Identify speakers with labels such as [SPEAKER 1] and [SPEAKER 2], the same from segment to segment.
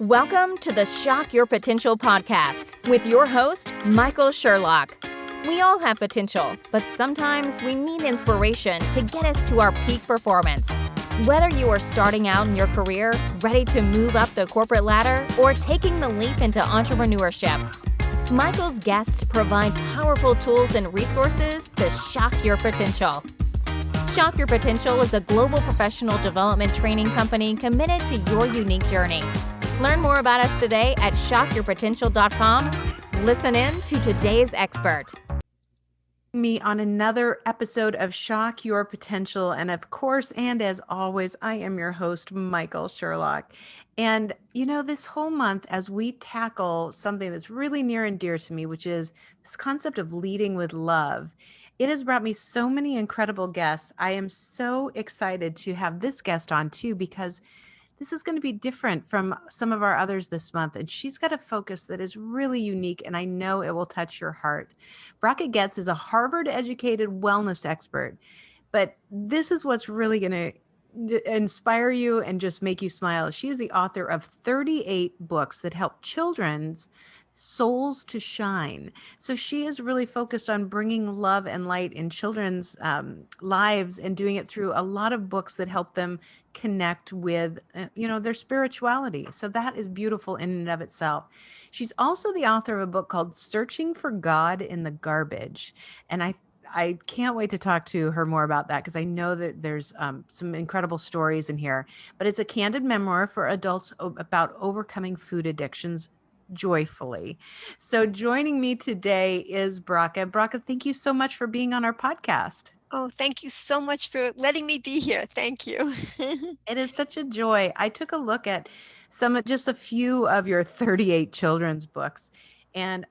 [SPEAKER 1] Welcome to the Shock Your Potential podcast with your host, Michael Sherlock. We all have potential, but sometimes we need inspiration to get us to our peak performance. Whether you are starting out in your career, ready to move up the corporate ladder, or taking the leap into entrepreneurship, Michael's guests provide powerful tools and resources to shock your potential. Shock Your Potential is a global professional development training company committed to your unique journey. Learn more about us today at shockyourpotential.com. Listen in to today's expert.
[SPEAKER 2] Me on another episode of Shock Your Potential. And of course, and as always, I am your host, Michael Sherlock. And this whole month, as we tackle something that's really near and dear to me, which is this concept of leading with love, it has brought me so many incredible guests. I am so excited to have this guest on too, because this is going to be different from some of our others this month. And she's got a focus that is really unique, and I know it will touch your heart. Bracha Goetz is a Harvard-educated wellness expert, but this is what's really going to inspire you and just make you smile. She is the author of 38 books that help children's souls to shine. So she is really focused on bringing love and light in children's lives and doing it through a lot of books that help them connect with, their spirituality. So that is beautiful in and of itself. She's also the author of a book called Searching for God in the Garbage. And I can't wait to talk to her more about that, because I know that there's some incredible stories in here. But it's a candid memoir for adults about overcoming food addictions joyfully. So joining me today is Bracha. Bracha, thank you so much for being on our podcast.
[SPEAKER 3] Oh, thank you so much for letting me be here. Thank you.
[SPEAKER 2] It is such a joy. I took a look at just a few of your 38 children's books, and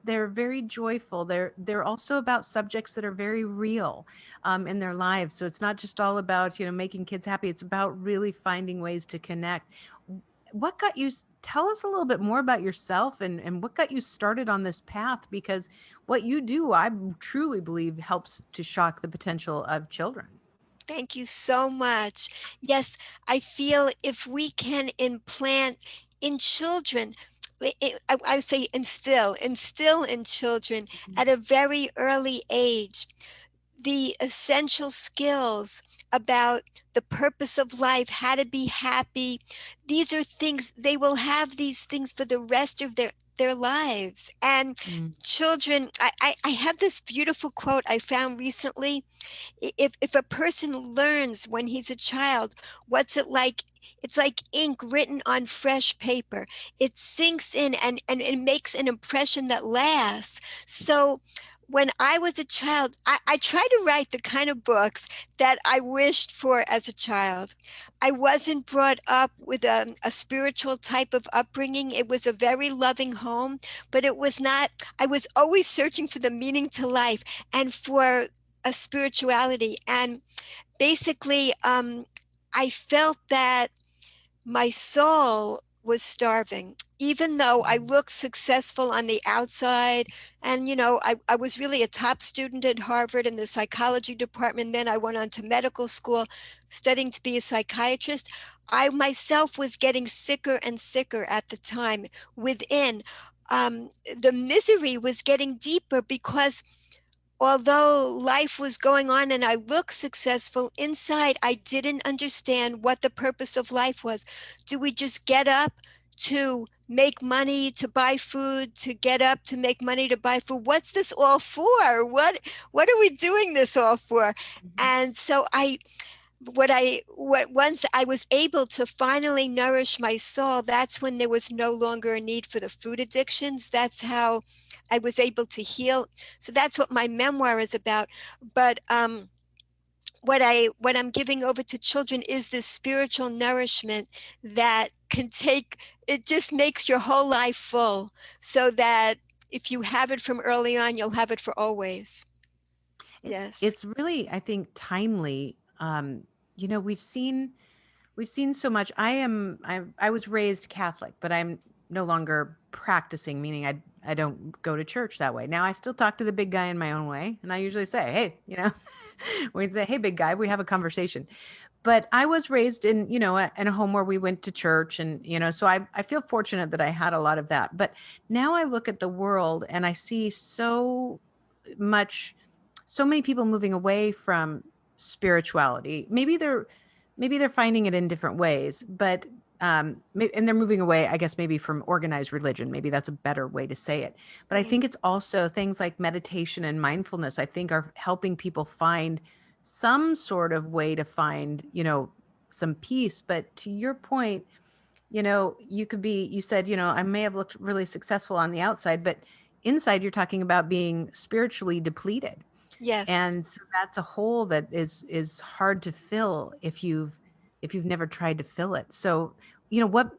[SPEAKER 2] they're very joyful. They're also about subjects that are very real in their lives. So it's not just all about, making kids happy. It's about really finding ways to connect. Tell us a little bit more about yourself and what got you started on this path, because what you do, I truly believe, helps to shock the potential of children.
[SPEAKER 3] Thank you so much. Yes, I feel if we can implant in children, I would say instill in children at a very early age the essential skills about the purpose of life, how to be happy. These are things, they will have these things for the rest of their lives. And children, I have this beautiful quote I found recently. If a person learns when he's a child, what's it like? It's like ink written on fresh paper. It sinks in and it makes an impression that lasts. So when I was a child, I tried to write the kind of books that I wished for as a child. I wasn't brought up with a spiritual type of upbringing. It was a very loving home, but it was not. I was always searching for the meaning to life and for a spirituality. And basically, I felt that my soul was starving. Even though I looked successful on the outside, and I was really a top student at Harvard in the psychology department. Then I went on to medical school studying to be a psychiatrist. I myself was getting sicker and sicker at the time within. The misery was getting deeper, because although life was going on and I looked successful, inside I didn't understand what the purpose of life was. Do we just get up to make money to buy food, to get up to make money to buy food? What's this all for? What are we doing this all for? And so once I was able to finally nourish my soul, that's when there was no longer a need for the food addictions. That's how I was able to heal. So that's what my memoir is about. But what I'm giving over to children is this spiritual nourishment that it just makes your whole life full, so that if you have it from early on, you'll have it for always.
[SPEAKER 2] It's really, I think, timely. We've seen so much. I was raised Catholic, but I'm no longer practicing, meaning I don't go to church that way. Now I still talk to the big guy in my own way. And I usually say, hey, we'd say, hey, big guy, we have a conversation. but I was raised in, in a home where we went to church, and, so I feel fortunate that I had a lot of that. But now I look at the world and I see much, so many people moving away from spirituality. Maybe they're finding it in different ways, but and they're moving away, I guess, maybe from organized religion. Maybe that's a better way to say it. But I
[SPEAKER 3] Right.
[SPEAKER 2] think it's also things like meditation and mindfulness, I think, are helping people find some sort of way to find, some peace. But to your point, you said, I may have looked really successful on the outside, but inside you're talking about being spiritually depleted.
[SPEAKER 3] Yes.
[SPEAKER 2] And so that's a hole that is hard to fill if you've never tried to fill it. So, what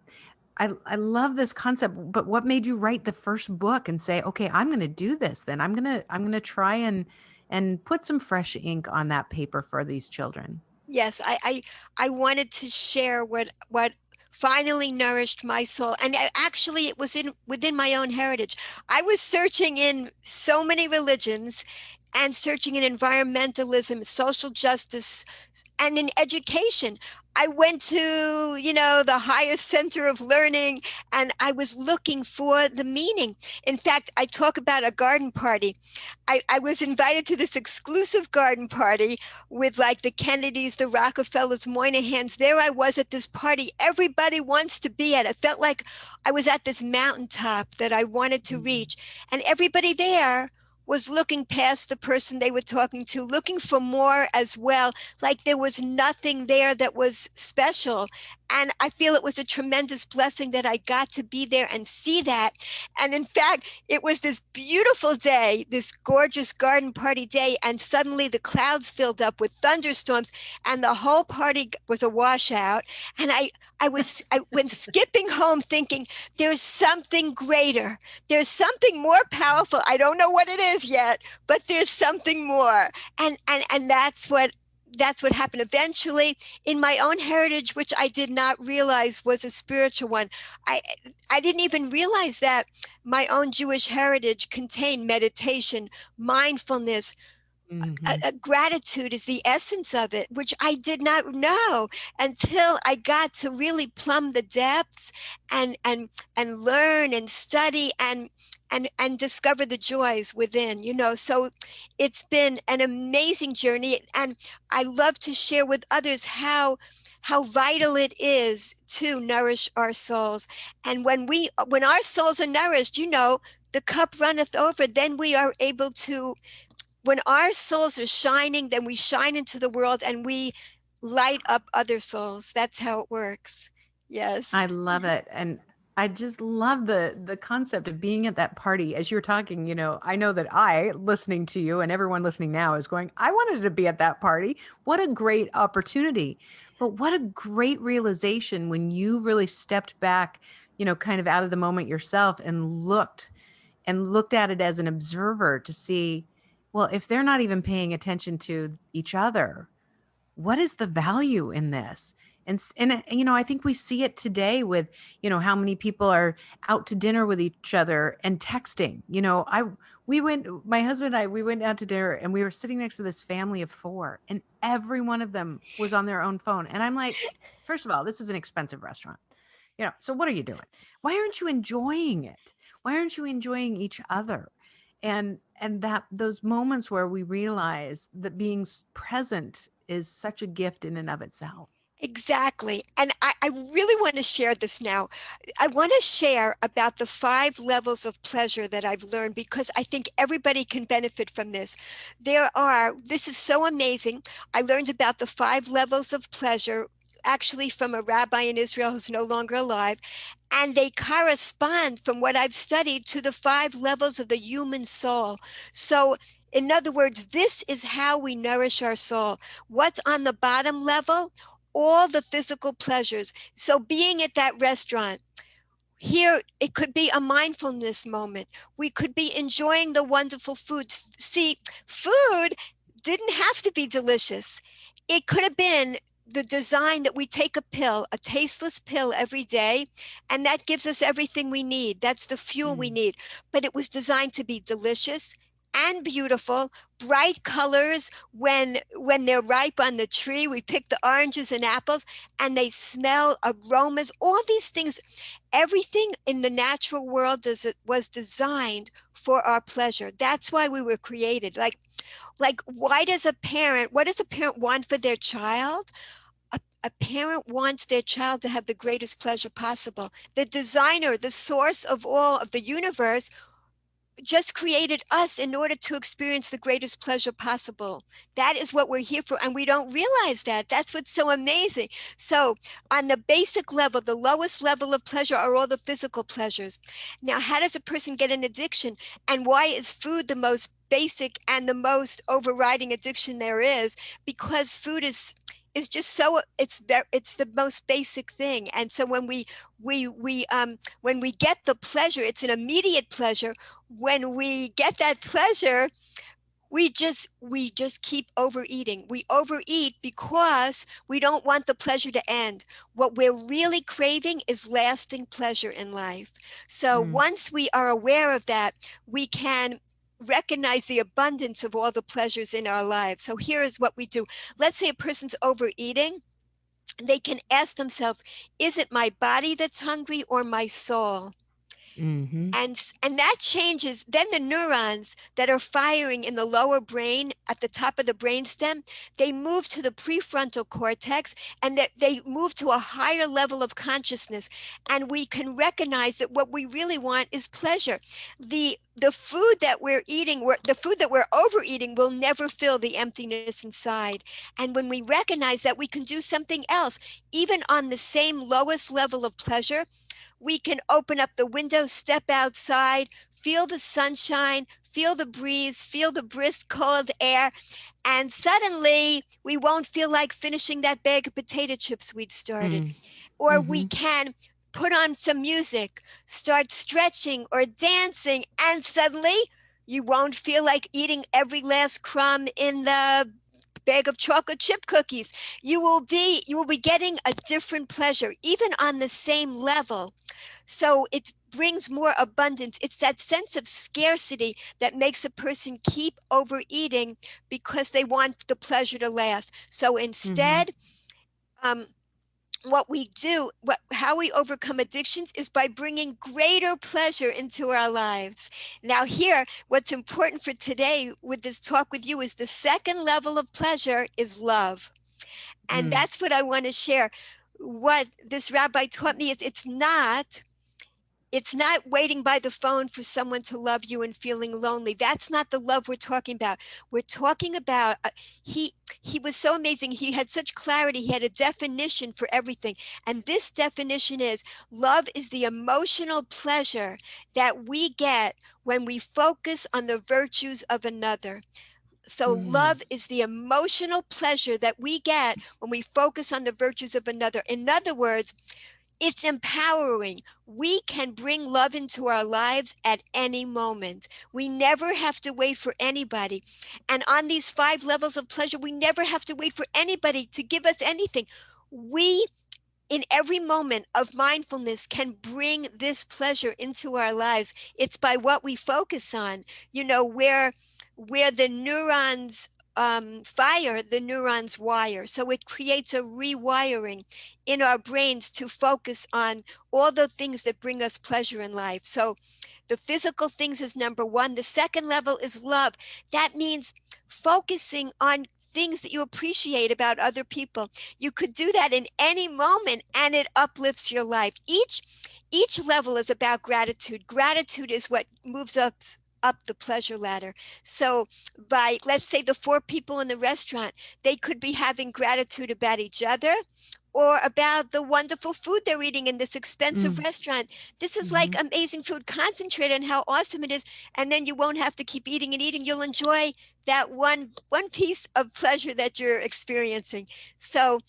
[SPEAKER 2] I love this concept, but what made you write the first book and say, okay, I'm going to do this, then I'm going to try and put some fresh ink on that paper for these children.
[SPEAKER 3] Yes, I wanted to share what finally nourished my soul. And actually it was within my own heritage. I was searching in so many religions and searching in environmentalism, social justice, and in education. I went to, the highest center of learning, and I was looking for the meaning. In fact, I talk about a garden party. I was invited to this exclusive garden party with like the Kennedys, the Rockefellers, Moynahans. There I was at this party everybody wants to be at. It felt like I was at this mountaintop that I wanted to reach. And everybody there was looking past the person they were talking to, looking for more as well. Like there was nothing there that was special. And I feel it was a tremendous blessing that I got to be there and see that. And in fact, it was this beautiful day, this gorgeous garden party day, and suddenly the clouds filled up with thunderstorms and the whole party was a washout. And I went skipping home thinking, there's something greater. There's something more powerful. I don't know what it is yet, but there's something more. And that's what happened eventually in my own heritage, which I did not realize was a spiritual one. I didn't even realize that my own Jewish heritage contained meditation, mindfulness. Gratitude is the essence of it, which I did not know until I got to really plumb the depths and learn and study and discover the joys within, so it's been an amazing journey. And I love to share with others how vital it is to nourish our souls. And when our souls are nourished, the cup runneth over, then we are able to, when our souls are shining, then we shine into the world and we light up other souls. That's how it works. Yes.
[SPEAKER 2] I love it. And I just love the concept of being at that party. As you're talking, I know that listening to you and everyone listening now is going, I wanted to be at that party. What a great opportunity. But what a great realization when you really stepped back, kind of out of the moment yourself and looked at it as an observer to see, well, if they're not even paying attention to each other, what is the value in this? And I think we see it today with, how many people are out to dinner with each other and texting. My husband and I, we went out to dinner and we were sitting next to this family of 4 and every one of them was on their own phone. And I'm like, first of all, this is an expensive restaurant. So what are you doing? Why aren't you enjoying it? Why aren't you enjoying each other? And that those moments where we realize that being present is such a gift in and of itself.
[SPEAKER 3] Exactly. And I really want to share this now. I want to share about the 5 levels of pleasure that I've learned, because I think everybody can benefit from this. This is so amazing. I learned about the 5 levels of pleasure actually from a rabbi in Israel who's no longer alive. And they correspond, from what I've studied, to the 5 levels of the human soul. So in other words, this is how we nourish our soul. What's on the bottom level? All the physical pleasures. So being at that restaurant, here, it could be a mindfulness moment. We could be enjoying the wonderful foods. See, food didn't have to be delicious. It could have been the design that we take a pill, a tasteless pill every day, and that gives us everything we need. That's the fuel we need. But it was designed to be delicious and beautiful, bright colors when they're ripe on the tree. We pick the oranges and apples, and they smell aromas, all these things. Everything in the natural world was designed for our pleasure. That's why we were created. Like what does a parent want for their child? A parent wants their child to have the greatest pleasure possible. The designer, the source of all of the universe, just created us in order to experience the greatest pleasure possible. That is what we're here for, and we don't realize that. That's what's so amazing. So on the basic level, the lowest level of pleasure are all the physical pleasures. Now, how does a person get an addiction, and why is food the most basic and the most overriding addiction there is? Because food is just so, it's the most basic thing. And so when we get the pleasure, it's an immediate pleasure. When we get that pleasure, we just keep overeating. We overeat because we don't want the pleasure to end. What we're really craving is lasting pleasure in life. So once we are aware of that, we can recognize the abundance of all the pleasures in our lives. So here is what we do. Let's say a person's overeating. They can ask themselves, is it my body that's hungry or my soul? And that changes. Then the neurons that are firing in the lower brain at the top of the brainstem, they move to the prefrontal cortex, and they move to a higher level of consciousness. And we can recognize that what we really want is pleasure. The food that we're eating, the food that we're overeating, will never fill the emptiness inside. And when we recognize that, we can do something else. Even on the same lowest level of pleasure, we can open up the window, step outside, feel the sunshine, feel the breeze, feel the brisk, cold air, and suddenly we won't feel like finishing that bag of potato chips we'd started. Or we can put on some music, start stretching or dancing, and suddenly you won't feel like eating every last crumb in the bag of chocolate chip cookies. You will be getting a different pleasure, even on the same level. So it brings more abundance. It's that sense of scarcity that makes a person keep overeating because they want the pleasure to last. So instead, what we do, how we overcome addictions, is by bringing greater pleasure into our lives. Now here, what's important for today with this talk with you is the second level of pleasure is love. And that's what I want to share. What this rabbi taught me is it's not waiting by the phone for someone to love you and feeling lonely. That's not the love we're talking about. We're talking about, he was so amazing. He had such clarity. He had a definition for everything. And this definition is, love is the emotional pleasure that we get when we focus on the virtues of another. So love is the emotional pleasure that we get when we focus on the virtues of another. In other words, it's empowering. We can bring love into our lives at any moment. We never have to wait for anybody. And on these 5 levels of pleasure, we never have to wait for anybody to give us anything. We, in every moment of mindfulness, can bring this pleasure into our lives. It's by what we focus on. You know, where the neurons fire, the neurons wire. So it creates a rewiring in our brains to focus on all the things that bring us pleasure in life. So the physical things is number 1. The second level is love. That means focusing on things that you appreciate about other people. You could do that in any moment, and it uplifts your life. Each level is about gratitude. Gratitude is what moves us up the pleasure ladder. So by, let's say, the 4 people in the restaurant, they could be having gratitude about each other or about the wonderful food they're eating in this expensive restaurant. This is like amazing food. Concentrate on how awesome it is, and then you won't have to keep eating and eating. You'll enjoy that one piece of pleasure that you're experiencing. So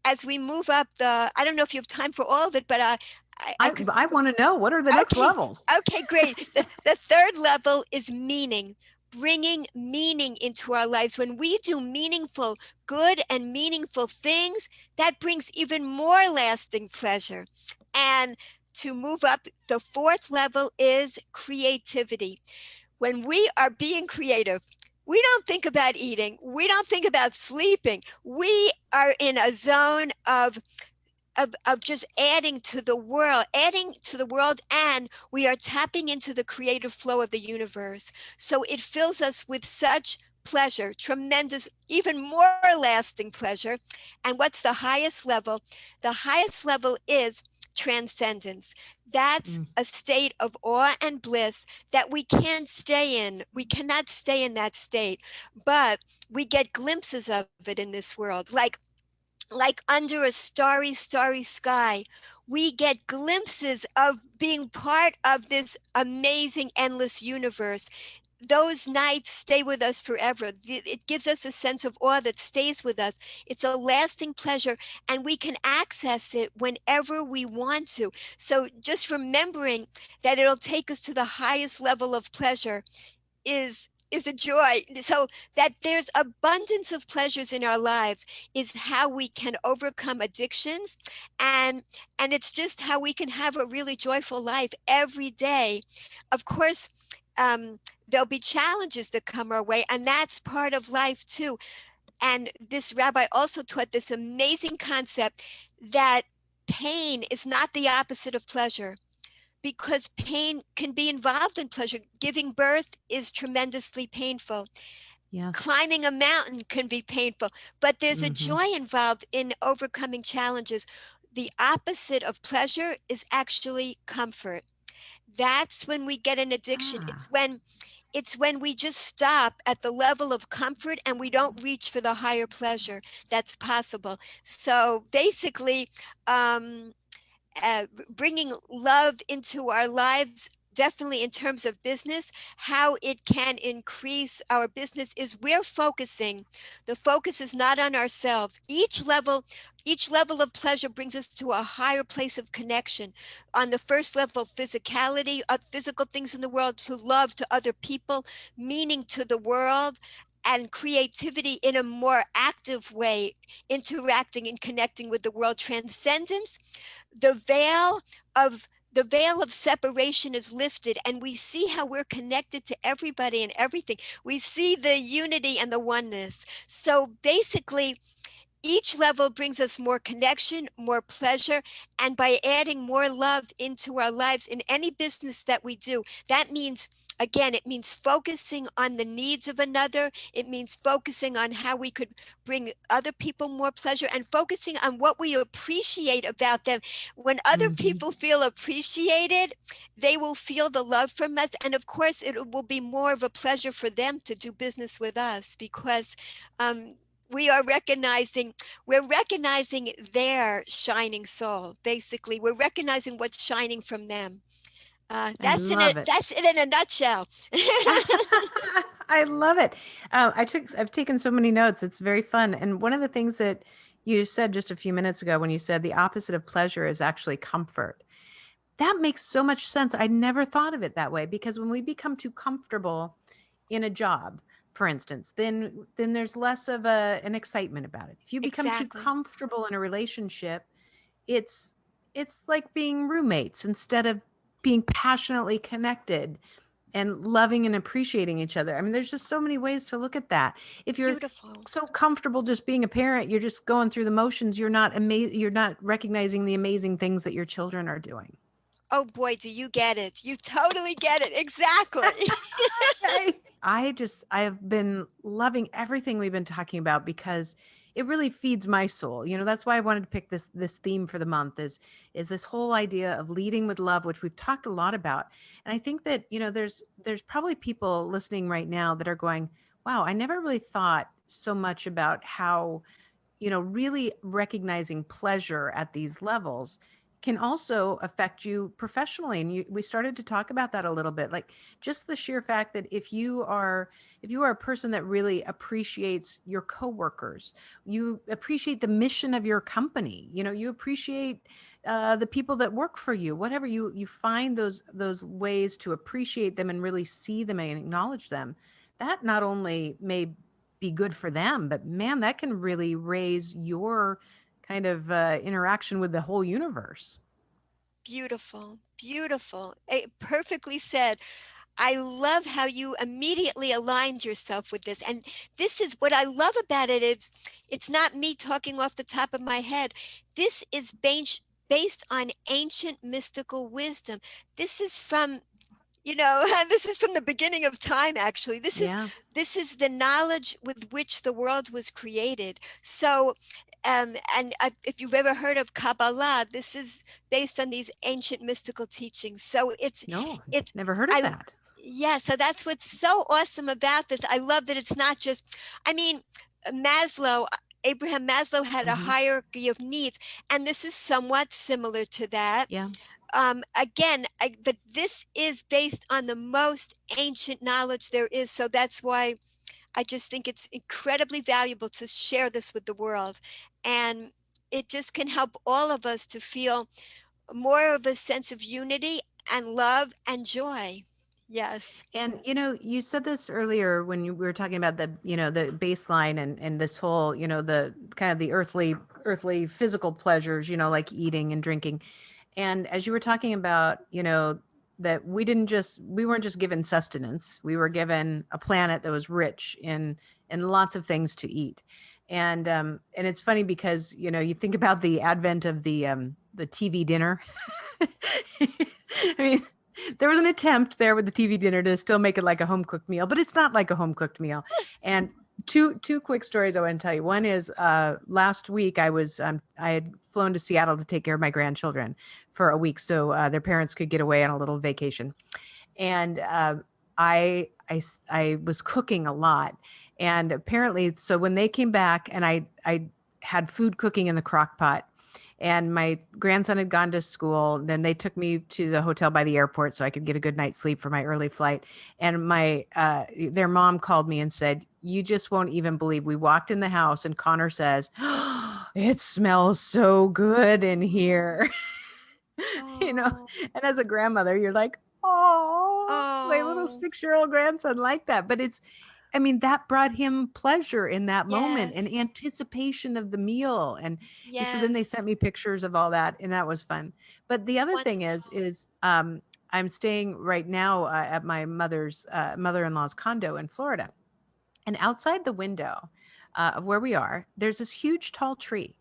[SPEAKER 3] as we move up I don't know if you have time for all of it, but
[SPEAKER 2] I want to know, what are the next levels?
[SPEAKER 3] Okay, great. The third level is meaning, bringing meaning into our lives. When we do meaningful, good and meaningful things, that brings even more lasting pleasure. And to move up, the 4th level is creativity. When we are being creative, we don't think about eating. We don't think about sleeping. We are in a zone of just adding to the world, and we are tapping into the creative flow of the universe. So it fills us with such pleasure, tremendous, even more lasting pleasure. And what's the highest level? The highest level is transcendence. That's
[SPEAKER 2] Mm.
[SPEAKER 3] a state of awe and bliss that we can't stay in. We cannot stay in that state, but we get glimpses of it in this world. Like under a starry, starry sky, we get glimpses of being part of this amazing, endless universe. Those nights stay with us forever. It gives us a sense of awe that stays with us. It's a lasting pleasure, and we can access it whenever we want to. So just remembering that it'll take us to the highest level of pleasure is a joy. So that there's abundance of pleasures in our lives is how we can overcome addictions, and it's just how we can have a really joyful life every day. Of course, there'll be challenges that come our way, and that's part of life too. And this rabbi also taught this amazing concept that pain is not the opposite of pleasure, because pain can be involved in pleasure. Giving birth is tremendously painful.
[SPEAKER 2] Yes.
[SPEAKER 3] Climbing a mountain can be painful, but there's a
[SPEAKER 2] Hmm.
[SPEAKER 3] joy involved in overcoming challenges. The opposite of pleasure is actually comfort. That's when we get an addiction.
[SPEAKER 2] Ah.
[SPEAKER 3] It's when we just stop at the level of comfort and we don't reach for the higher pleasure that's possible. So basically, um, bringing love into our lives, definitely in terms of business, how it can increase our business is we're focusing. The focus is not on ourselves. Each level of pleasure brings us to a higher place of connection. On the first level, physicality, physical things in the world, to love, to other people, meaning to the world, and creativity in a more active way, interacting and connecting with the world. Transcendence, the veil of separation is lifted, and we see how we're connected to everybody and everything. We see the unity and the oneness. So basically, each level brings us more connection, more pleasure, and by adding more love into our lives in any business that we do, that means, again, it means focusing on the needs of another. It means focusing on how we could bring other people more pleasure, and focusing on what we appreciate about them. When other
[SPEAKER 2] Hmm.
[SPEAKER 3] people feel appreciated, they will feel the love from us. And of course, it will be more of a pleasure for them to do business with us, because um, we are recognizing their shining soul. Basically, we're recognizing what's shining from them.
[SPEAKER 2] I love it.
[SPEAKER 3] That's it in a nutshell.
[SPEAKER 2] I love it. I've taken so many notes. It's very fun. And one of the things that you said just a few minutes ago, when you said the opposite of pleasure is actually comfort, that makes so much sense. I never thought of it that way, because when we become too comfortable in a job, for instance, then there's less of an excitement about it. If you become too
[SPEAKER 3] Exactly.
[SPEAKER 2] comfortable in a relationship, it's it's like being roommates instead of being passionately connected and loving and appreciating each other. I mean, there's just so many ways to look at that. If you're
[SPEAKER 3] Beautiful.
[SPEAKER 2] so comfortable just being a parent, you're just going through the motions, you're not recognizing the amazing things that your children are doing.
[SPEAKER 3] Oh boy, do you get it? You totally get it. Exactly.
[SPEAKER 2] I have been loving everything we've been talking about, because it really feeds my soul. You know, that's why I wanted to pick this theme for the month, is this whole idea of leading with love, which we've talked a lot about. And I think that, there's probably people listening right now that are going, wow, I never really thought so much about how, really recognizing pleasure at these levels can also affect you professionally. And we started to talk about that a little bit, like just the sheer fact that if you are a person that really appreciates your coworkers, you appreciate the mission of your company, you appreciate the people that work for you, whatever, you find those ways to appreciate them and really see them and acknowledge them. That not only may be good for them, but man, that can really raise your kind of interaction with the whole universe.
[SPEAKER 3] Beautiful. Beautiful. Perfectly said. I love how you immediately aligned yourself with this. And this is what I love about it is it's not me talking off the top of my head. This is based on ancient mystical wisdom. This is from, this is from the beginning of time, actually.
[SPEAKER 2] Yeah.
[SPEAKER 3] This is the knowledge with which the world was created. So if you've ever heard of Kabbalah, this is based on these ancient mystical teachings. So
[SPEAKER 2] No,
[SPEAKER 3] it
[SPEAKER 2] never heard of
[SPEAKER 3] I
[SPEAKER 2] that.
[SPEAKER 3] yeah, so that's what's so awesome about this. I love that it's not just, I mean, Maslow, Abraham Maslow had a
[SPEAKER 2] Hmm.
[SPEAKER 3] hierarchy of needs, and this is somewhat similar to that.
[SPEAKER 2] Yeah.
[SPEAKER 3] Again, but this is based on the most ancient knowledge there is. So that's why I just think it's incredibly valuable to share this with the world. And it just can help all of us to feel more of a sense of unity and love and joy. Yes.
[SPEAKER 2] And you said this earlier when we were talking about the baseline and this whole, the kind of the earthly physical pleasures, like eating and drinking. And as you were talking about, that we weren't just given sustenance. We were given a planet that was rich in lots of things to eat. And it's funny because, you think about the advent of the TV dinner. I mean, there was an attempt there with the TV dinner to still make it like a home cooked meal, but it's not like a home cooked meal. And two quick stories I want to tell you. One is last week I had flown to Seattle to take care of my grandchildren for a week, so their parents could get away on a little vacation. And I was cooking a lot, and apparently, so when they came back, and I had food cooking in the crock pot, and my grandson had gone to school. Then they took me to the hotel by the airport so I could get a good night's sleep for my early flight. And their mom called me and said, "You just won't even believe." We walked in the house and Connor says, "Oh, it smells so good in here." you know,
[SPEAKER 3] Oh,
[SPEAKER 2] and as a grandmother, you're like, "Oh, my little
[SPEAKER 3] oh,
[SPEAKER 2] 6-year-old grandson like that." But I mean, that brought him pleasure in that moment and
[SPEAKER 3] yes,
[SPEAKER 2] anticipation of the meal. And so then they sent
[SPEAKER 3] yes,
[SPEAKER 2] me pictures of all that, and that was fun. But the other thing
[SPEAKER 3] wonderful.
[SPEAKER 2] is I'm staying right now at my mother-in-law's condo in Florida, and outside the window of where we are, there's this huge tall tree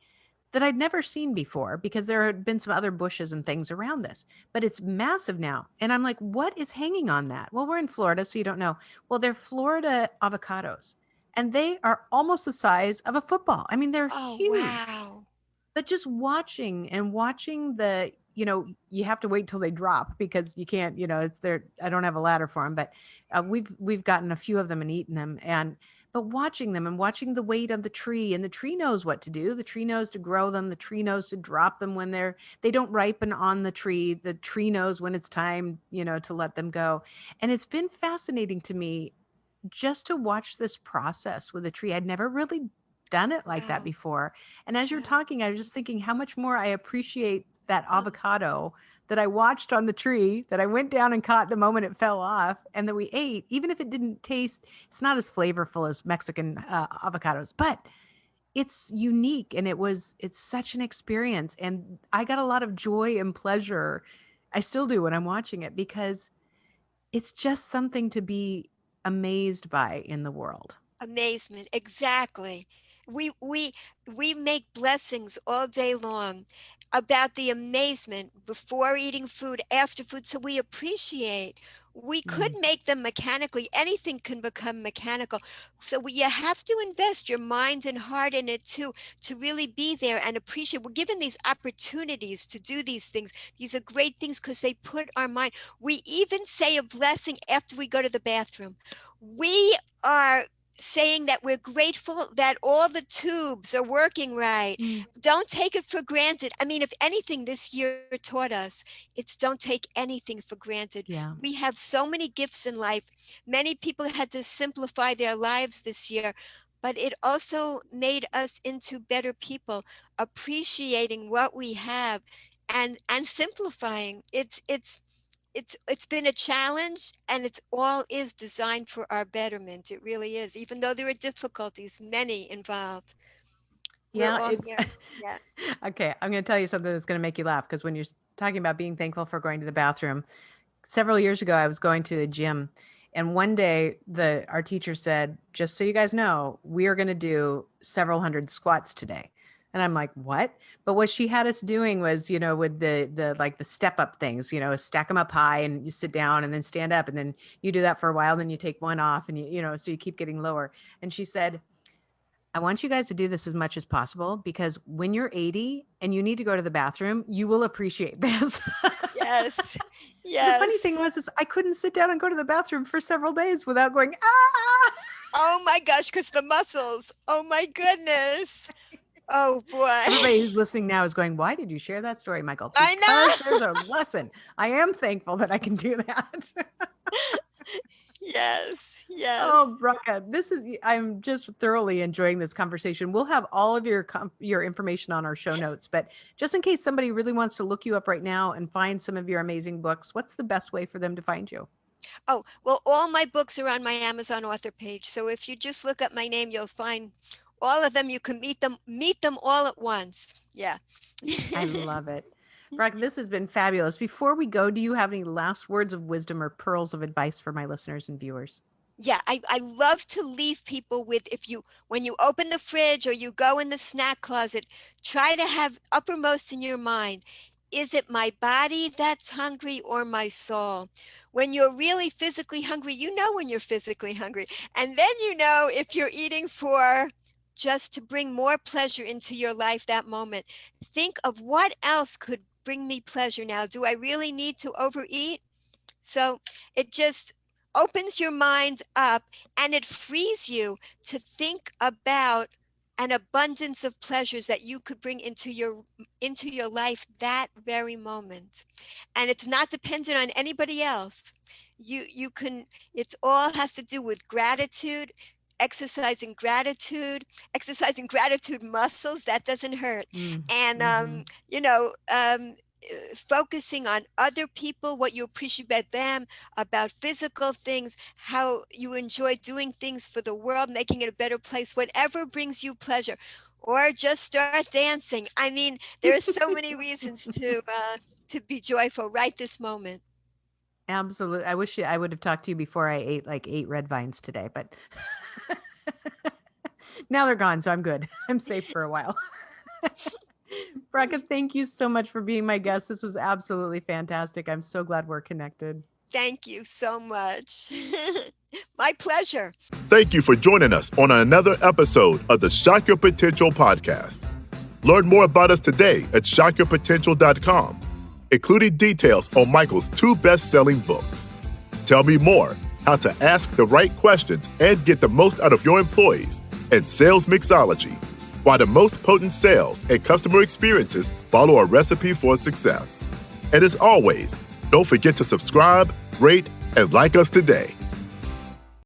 [SPEAKER 2] that I'd never seen before because there had been some other bushes and things around this, but it's massive now. And I'm like, what is hanging on that? Well, we're in Florida, so you don't know. Well, they're Florida avocados, and they are almost the size of a football. I mean, they're
[SPEAKER 3] Oh,
[SPEAKER 2] huge.
[SPEAKER 3] wow.
[SPEAKER 2] But just watching you have to wait till they drop because you can't, it's there. I don't have a ladder for them, but we've gotten a few of them and eaten them. But watching them and watching the weight of the tree, and the tree knows what to do. The tree knows to grow them. The tree knows to drop them when they don't ripen on the tree. The tree knows when it's time, to let them go. And it's been fascinating to me just to watch this process with a tree. I'd never really done it like that
[SPEAKER 3] Wow.
[SPEAKER 2] before. And as you're
[SPEAKER 3] Wow.
[SPEAKER 2] talking, I was just thinking how much more I appreciate that
[SPEAKER 3] Oh,
[SPEAKER 2] avocado that I watched on the tree, that I went down and caught the moment it fell off, and that we ate, even if it didn't taste, it's not as flavorful as Mexican avocados, but it's unique, and it's such an experience. And I got a lot of joy and pleasure. I still do when I'm watching it because it's just something to be amazed by in the world.
[SPEAKER 3] amazement. Exactly. We make blessings all day long about the amazement before eating food, after food, so we appreciate. We could
[SPEAKER 2] Mm.
[SPEAKER 3] make them mechanically. Anything can become mechanical. So you have to invest your mind and heart in it too, to really be there and appreciate. We're given these opportunities to do these things. These are great things because they put our mind. We even say a blessing after we go to the bathroom. We are saying that we're grateful that all the tubes are working right.
[SPEAKER 2] Mm.
[SPEAKER 3] Don't take it for granted. I mean, if anything this year taught us, it's don't take anything for granted.
[SPEAKER 2] Yeah.
[SPEAKER 3] We have so many gifts in life. Many people had to simplify their lives this year, but it also made us into better people, appreciating what we have and simplifying. It's been a challenge, and it's all is designed for our betterment. It really is, even though there are difficulties, many involved. We're
[SPEAKER 2] Yeah,
[SPEAKER 3] all
[SPEAKER 2] it's
[SPEAKER 3] here. Yeah.
[SPEAKER 2] okay. I'm going to tell you something that's going to make you laugh because when you're talking about being thankful for going to the bathroom, several years ago, I was going to a gym, and one day our teacher said, just so you guys know, we are going to do several hundred squats today. And I'm like, what? But what she had us doing was, with the like the step up things, stack them up high and you sit down and then stand up. And then you do that for a while. Then you take one off and so you keep getting lower. And she said, I want you guys to do this as much as possible, because when you're 80 and you need to go to the bathroom, you will appreciate this.
[SPEAKER 3] Yes. Yes.
[SPEAKER 2] The funny thing was I couldn't sit down and go to the bathroom for several days without going, ah.
[SPEAKER 3] Oh my gosh, because the muscles. Oh my goodness. Oh boy.
[SPEAKER 2] Everybody who's listening now is going, why did you share that story, Michael?
[SPEAKER 3] I know.
[SPEAKER 2] There's a lesson. I am thankful that I can do that.
[SPEAKER 3] Yes. Yes.
[SPEAKER 2] Oh, Bracha, I'm just thoroughly enjoying this conversation. We'll have all of your information on our show notes, but just in case somebody really wants to look you up right now and find some of your amazing books, what's the best way for them to find you?
[SPEAKER 3] Oh, well, all my books are on my Amazon author page. So if you just look up my name, you'll find all of them. You can meet them all at once. Yeah.
[SPEAKER 2] I love it. Bracha, this has been fabulous. Before we go, do you have any last words of wisdom or pearls of advice for my listeners and viewers?
[SPEAKER 3] Yeah, I love to leave people with, when you open the fridge or you go in the snack closet, try to have uppermost in your mind, is it my body that's hungry or my soul? When you're really physically hungry, you know when you're physically hungry. And then you know if you're eating for just to bring more pleasure into your life that moment. Think of what else could bring me pleasure now. Do I really need to overeat? So it just opens your mind up and it frees you to think about an abundance of pleasures that you could bring into your life that very moment. And it's not dependent on anybody else. You can, it's all has to do with gratitude, exercising gratitude muscles, that doesn't hurt. And, focusing on other people, what you appreciate about them, about physical things, how you enjoy doing things for the world, making it a better place, whatever brings you pleasure, or just start dancing. I mean, there are so many reasons to be joyful right this moment.
[SPEAKER 2] Absolutely. I wish I would have talked to you before I ate like 8 red vines today, but now they're gone. So I'm good. I'm safe for a while. Bracha, thank you so much for being my guest. This was absolutely fantastic. I'm so glad we're connected.
[SPEAKER 3] Thank you so much. My pleasure.
[SPEAKER 4] Thank you for joining us on another episode of the Shock Your Potential podcast. Learn more about us today at shockyourpotential.com, including details on Michael's 2 best-selling books. Tell me more, how to ask the right questions and get the most out of your employees, and sales mixology, why the most potent sales and customer experiences follow a recipe for success. And as always, don't forget to subscribe, rate, and like us today.